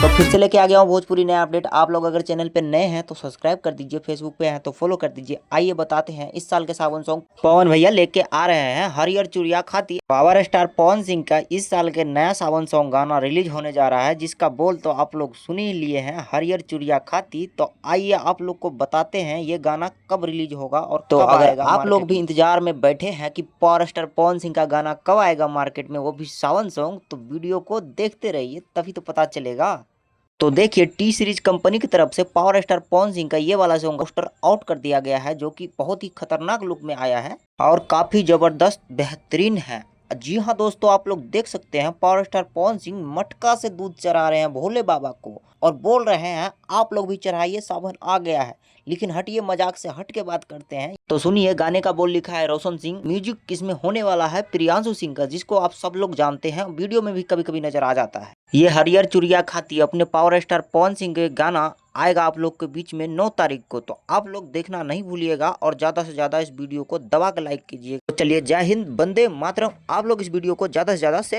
तो फिर से लेके आ गया हूँ भोजपुरी नया अपडेट। आप लोग अगर चैनल पे नए हैं तो सब्सक्राइब कर दीजिए, फेसबुक पे हैं तो फॉलो कर दीजिए। आइए बताते हैं इस साल के सावन सॉन्ग पवन भैया लेके आ रहे हैं। हरियर चूड़िया खाती पावर स्टार पवन सिंह का इस साल के नया सावन सॉन्ग गाना रिलीज होने जा रहा है, जिसका बोल तो आप लोग सुन ही लिए हैं, हरियर चूड़िया खाती। तो आइए आप लोग को बताते हैं ये गाना कब रिलीज होगा और तो कब आएगा। आप लोग भी इंतजार में बैठे हैं कि पावर स्टार पवन सिंह का गाना कब आएगा मार्केट में, वो भी सावन सॉन्ग, तो वीडियो को देखते रहिए तभी तो पता चलेगा। तो देखिए टी सीरीज कंपनी की तरफ से पावर स्टार पवन सिंह का ये वाला सॉन्ग पोस्टर आउट कर दिया गया है, जो कि बहुत ही खतरनाक लुक में आया है और काफी जबरदस्त बेहतरीन है। जी हाँ दोस्तों, आप लोग देख सकते हैं पावर स्टार पवन सिंह मटका से दूध चढ़ा रहे हैं भोले बाबा को और बोल रहे हैं आप लोग भी चढ़ाइए, सावन आ गया है। लेकिन हटिए, मजाक से हट के बात करते हैं। तो सुनिए, गाने का बोल लिखा है रोशन सिंह, म्यूजिक इसमें होने वाला है प्रियांशु सिंह का, जिसको आप सब लोग जानते हैं, वीडियो में भी कभी कभी नजर आ जाता है। ये हरियर चुरिया खाती अपने पावर स्टार पवन सिंह के गाना आएगा आप लोग के बीच में 9 तारीख को। तो आप लोग देखना नहीं भूलिएगा और ज्यादा से ज्यादा इस वीडियो को दबा के लाइक कीजिए। तो चलिए, जय हिंद, वंदे मातरम। आप लोग इस वीडियो को ज्यादा से ज्यादा शेयर